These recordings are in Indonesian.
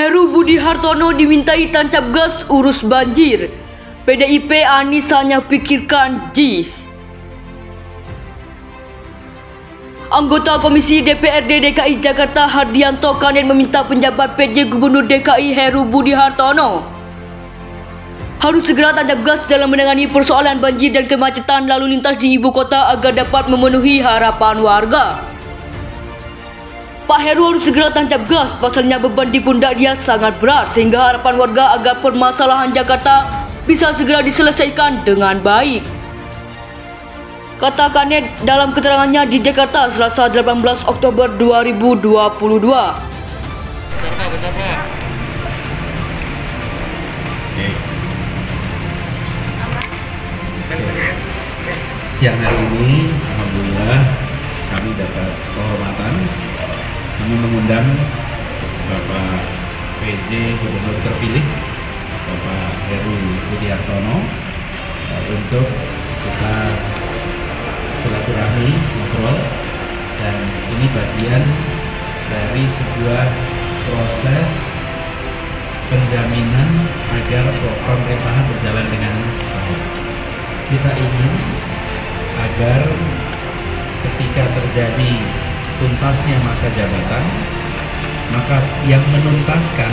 Heru Budi Hartono dimintai tancap gas urus banjir. PDIP Anies hanya pikirkan JIS. Anggota Komisi DPRD DKI Jakarta Hardianto Kanen meminta penjabat PJ Gubernur DKI Heru Budi Hartono harus segera tancap gas dalam menangani persoalan banjir dan kemacetan lalu lintas di ibu kota agar dapat memenuhi harapan warga. Pak Heru harus segera tancap gas, pasalnya beban di pundak dia sangat berat sehingga harapan warga agar permasalahan Jakarta bisa segera diselesaikan dengan baik. Kata Kanet dalam keterangannya di Jakarta Selasa 18 Oktober 2022. Siang hari ini, alhamdulillah kami dapat kehormatan. Kami mengundang Bapak PJ Gubernur terpilih, Bapak Heru Budi Hartono, untuk kita silaturahmi ngobrol, dan ini bagian dari sebuah proses penjaminan agar pemerintahan berjalan dengan baik. Kita ingin agar ketika terjadi tuntasnya masa jabatan, maka yang menuntaskan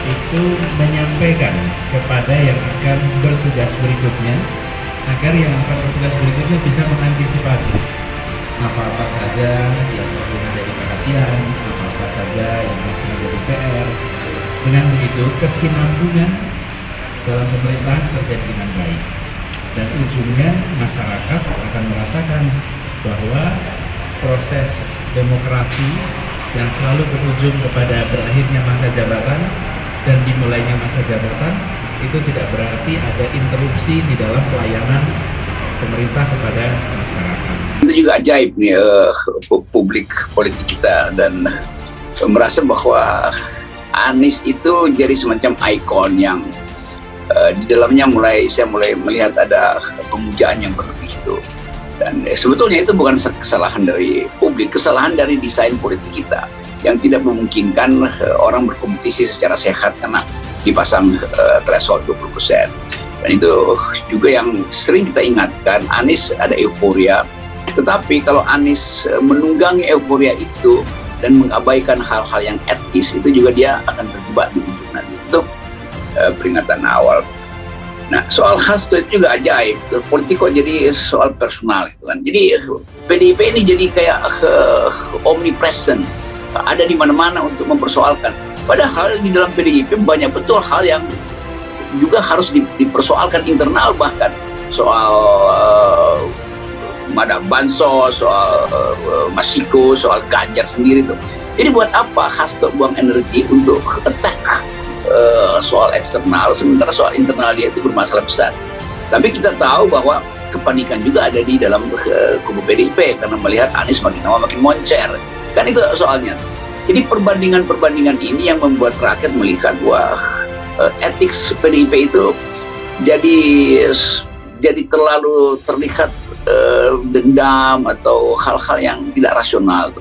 itu menyampaikan kepada yang akan bertugas berikutnya, agar yang akan bertugas berikutnya bisa mengantisipasi apa-apa saja yang perlu menjadi perhatian, apa-apa saja yang masih menjadi PR. Dengan begitu, kesinambungan dalam pemerintahan terjadi dengan baik, dan ujungnya masyarakat akan merasakan bahwa proses demokrasi yang selalu berujung kepada berakhirnya masa jabatan dan dimulainya masa jabatan itu tidak berarti ada interupsi di dalam pelayanan pemerintah kepada masyarakat. Itu juga ajaib nih publik politik kita, dan merasa bahwa Anies itu jadi semacam ikon yang di dalamnya saya mulai melihat ada pemujaan yang berlebih itu. Dan sebetulnya itu bukan kesalahan dari publik, kesalahan dari desain politik kita yang tidak memungkinkan orang berkompetisi secara sehat karena dipasang threshold 20%. Dan itu juga yang sering kita ingatkan, Anies ada euforia, tetapi kalau Anies menunggangi euforia itu dan mengabaikan hal-hal yang etis, itu juga dia akan terjebak di ujung nanti. Itu peringatan awal. Nah, soal khas itu juga ajaib. Politik kok jadi soal personal gitu kan. Jadi PDIP ini jadi kayak omnipresent, ada di mana-mana untuk mempersoalkan. Padahal di dalam PDIP banyak betul hal yang juga harus dipersoalkan internal, bahkan soal Madam Bansos, soal Masiko, soal Ganjar sendiri tuh. Jadi buat apa Hasto buang energi untuk attack soal eksternal, sementara soal internal dia itu bermasalah besar. Tapi kita tahu bahwa kepanikan juga ada di dalam kubu PDIP karena melihat Anies makin lama makin moncer. Kan itu soalnya. Jadi perbandingan ini yang membuat rakyat melihat wah, etik PDIP itu jadi terlalu terlihat dendam atau hal-hal yang tidak rasional.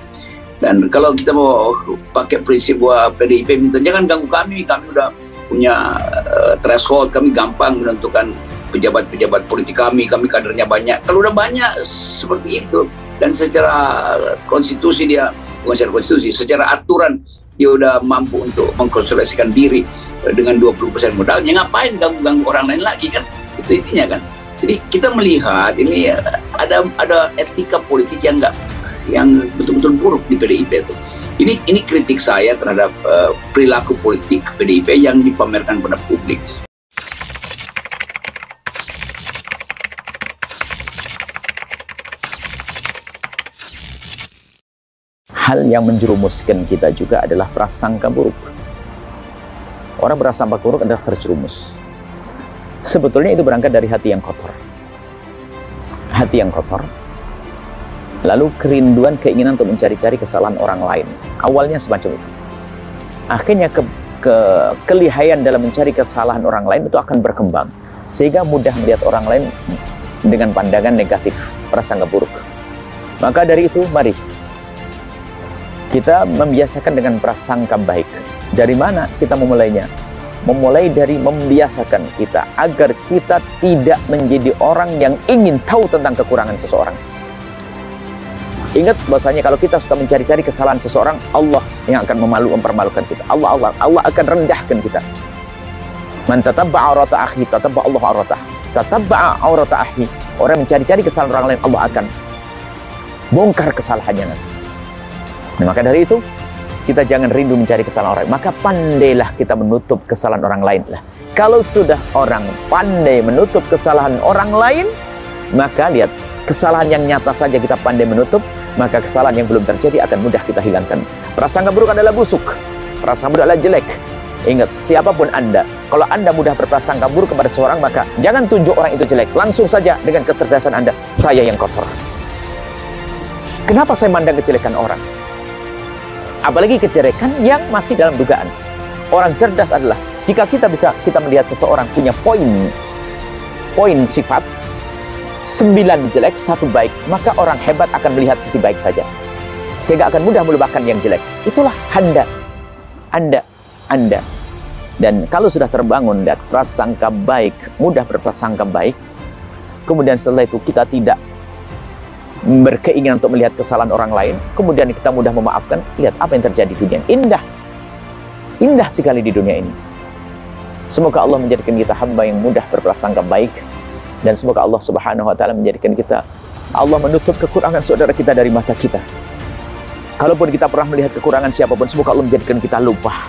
Dan kalau kita mau pakai prinsip bahwa PDIP minta jangan ganggu kami udah punya threshold, kami gampang menentukan pejabat-pejabat politik kami kadernya banyak. Kalau udah banyak seperti itu dan secara konstitusi bukan secara konstitusi, secara aturan dia udah mampu untuk mengkonsolidasikan diri dengan 20% modalnya, ngapain ganggu orang lain lagi kan? Itu intinya kan. Jadi kita melihat ini ada etika politik yang betul-betul buruk di PDIP itu. Ini kritik saya terhadap perilaku politik PDIP yang dipamerkan pada publik. Hal yang menjerumuskan kita juga adalah prasangka buruk. Orang berprasangka buruk adalah terjerumus. Sebetulnya itu berangkat dari hati yang kotor. Hati yang kotor. Lalu kerinduan, keinginan untuk mencari-cari kesalahan orang lain. Awalnya semacam itu. Akhirnya kelihayan dalam mencari kesalahan orang lain itu akan berkembang. Sehingga mudah melihat orang lain dengan pandangan negatif, prasangka buruk. Maka dari itu, mari Kita membiasakan dengan prasangka baik. Dari mana kita memulainya? Memulai dari membiasakan kita agar kita tidak menjadi orang yang ingin tahu tentang kekurangan seseorang. Ingat bahwasanya kalau kita suka mencari-cari kesalahan seseorang, Allah yang akan mempermalukan kita. Allah akan rendahkan kita. Man tatabba'a aurata akhi tatabba'a Allah auratah. Tatabba'a aurata akhi. Orang yang mencari-cari kesalahan orang lain, Allah akan bongkar kesalahannya nanti. Nah, maka dari itu kita jangan rindu mencari kesalahan orang, maka pandailah kita menutup kesalahan orang lain lah. Kalau sudah orang pandai menutup kesalahan orang lain, maka lihat, kesalahan yang nyata saja kita pandai menutup, maka kesalahan yang belum terjadi akan mudah kita hilangkan. Prasangka buruk adalah busuk, prasangka buruk adalah jelek. Ingat, siapapun Anda, kalau Anda mudah berprasangka buruk kepada seorang, maka jangan tunjuk orang itu jelek. Langsung saja dengan kecerdasan Anda, saya yang kotor. Kenapa saya mandang kejelekan orang? Apalagi kejelekan yang masih dalam dugaan. Orang cerdas adalah jika kita melihat seseorang punya poin sifat 9 jelek, 1 baik, maka orang hebat akan melihat sisi baik saja, sehingga akan mudah melupakan yang jelek. Itulah Anda. Dan kalau sudah terbangun dan prasangka baik, mudah berprasangka baik, kemudian setelah itu kita tidak berkeinginan untuk melihat kesalahan orang lain, kemudian kita mudah memaafkan. Lihat apa yang terjadi di dunia. Indah sekali di dunia ini. Semoga Allah menjadikan kita hamba yang mudah berprasangka baik, dan semoga Allah Subhanahu wa taala menjadikan kita, Allah menutup kekurangan saudara kita dari mata kita. Kalaupun kita pernah melihat kekurangan siapapun, semoga Allah menjadikan kita lupa,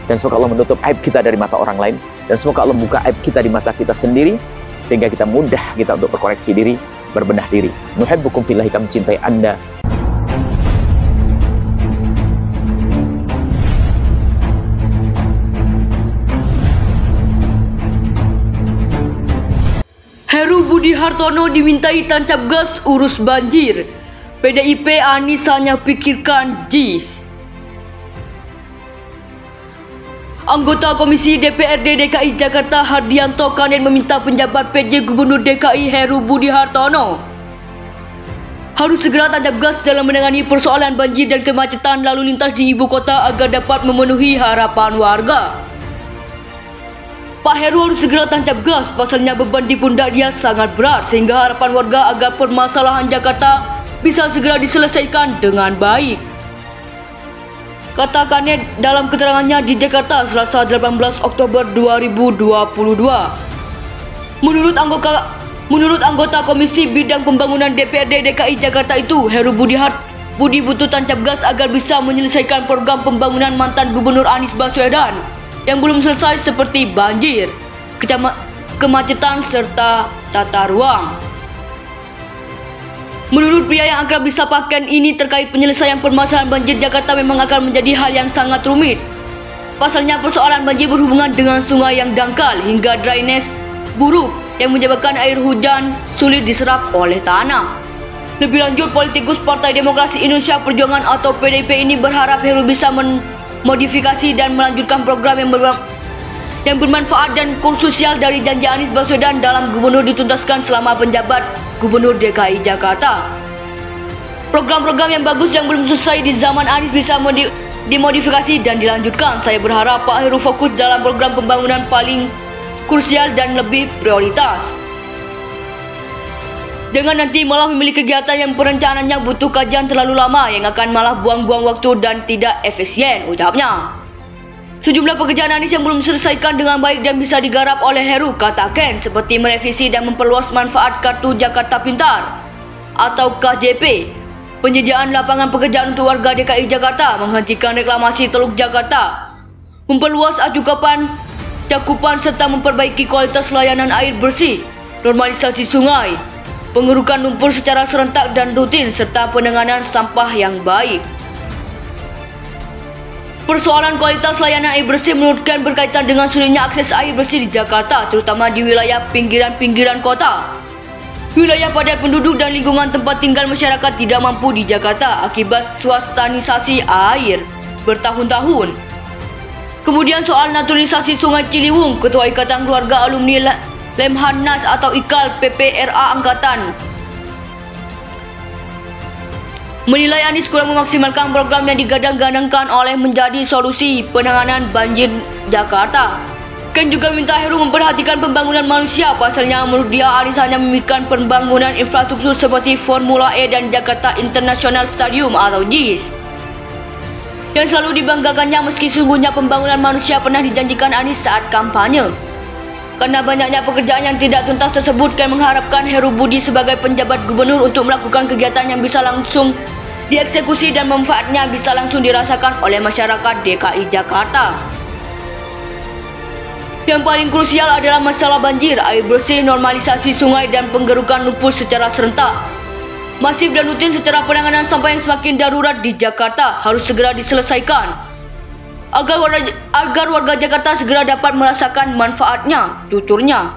dan semoga Allah menutup aib kita dari mata orang lain, dan semoga Allah membuka aib kita di mata kita sendiri, sehingga kita mudah untuk berkoreksi diri, berbenah diri. Nuhibbukum fillahi, kami mencintai Anda. Heru Budi Hartono dimintai tancap gas urus banjir. PDIP Anies hanya pikirkan JIS. Anggota Komisi DPRD DKI Jakarta Hardianto Kanen meminta penjabat PJ Gubernur DKI Heru Budi Hartono harus segera tancap gas dalam menangani persoalan banjir dan kemacetan lalu lintas di ibu kota agar dapat memenuhi harapan warga. Pak Heru harus segera tancap gas, pasalnya beban di pundak dia sangat berat, sehingga harapan warga agar permasalahan Jakarta bisa segera diselesaikan dengan baik. Kata Kanet dalam keterangannya di Jakarta Selasa 18 Oktober 2022. Menurut anggota Komisi Bidang Pembangunan DPRD DKI Jakarta itu, Heru Budi butuh tancap gas agar bisa menyelesaikan program pembangunan mantan Gubernur Anies Baswedan yang belum selesai seperti banjir, kemacetan serta tata ruang. Menurut pria yang akrab disapa Ken ini, terkait penyelesaian permasalahan banjir Jakarta memang akan menjadi hal yang sangat rumit. Pasalnya persoalan banjir berhubungan dengan sungai yang dangkal hingga drainase buruk yang menyebabkan air hujan sulit diserap oleh tanah. Lebih lanjut, politikus Partai Demokrasi Indonesia Perjuangan atau PDIP ini berharap Heru bisa modifikasi dan melanjutkan program yang bermanfaat dan krusial dari janji Anies Baswedan dalam gubernur dituntaskan selama penjabat Gubernur DKI Jakarta. Program-program yang bagus yang belum selesai di zaman Anies bisa dimodifikasi dan dilanjutkan. Saya berharap Pak Heru fokus dalam program pembangunan paling krusial dan lebih prioritas. Jangan nanti malah memilih kegiatan yang perencanaannya butuh kajian terlalu lama yang akan malah buang-buang waktu dan tidak efisien, ucapnya. Sejumlah pekerjaan Anies yang belum diselesaikan dengan baik dan bisa digarap oleh Heru, kata Ken, seperti merevisi dan memperluas manfaat Kartu Jakarta Pintar atau KJP, penyediaan lapangan pekerjaan untuk warga DKI Jakarta, menghentikan reklamasi Teluk Jakarta, memperluas cakupan serta memperbaiki kualitas layanan air bersih, normalisasi sungai, pengerukan lumpur secara serentak dan rutin, serta penanganan sampah yang baik. Persoalan kualitas layanan air bersih menurut Ken berkaitan dengan sulitnya akses air bersih di Jakarta, terutama di wilayah pinggiran kota. Wilayah padat penduduk dan lingkungan tempat tinggal masyarakat tidak mampu di Jakarta akibat swastanisasi air bertahun-tahun. Kemudian soal naturalisasi Sungai Ciliwung, Ketua Ikatan Keluarga Alumni Lemhanas atau IKAL PPRA Angkatan menilai Anies kurang memaksimalkan program yang digadang-gadangkan oleh menjadi solusi penanganan banjir Jakarta. Ken juga minta Heru memperhatikan pembangunan manusia, pasalnya menurut dia Anies hanya memikirkan pembangunan infrastruktur seperti Formula E dan Jakarta International Stadium atau JIS yang selalu dibanggakannya, meski sungguhnya pembangunan manusia pernah dijanjikan Anies saat kampanye. Karena banyaknya pekerjaan yang tidak tuntas tersebut, Ken mengharapkan Heru Budi sebagai penjabat gubernur untuk melakukan kegiatan yang bisa langsung dieksekusi dan manfaatnya bisa langsung dirasakan oleh masyarakat DKI Jakarta. Yang paling krusial adalah masalah banjir, air bersih, normalisasi sungai, dan penggerukan lumpur secara serentak, masif dan rutin secara penanganan sampah yang semakin darurat di Jakarta harus segera diselesaikan agar warga Jakarta segera dapat merasakan manfaatnya, tuturnya.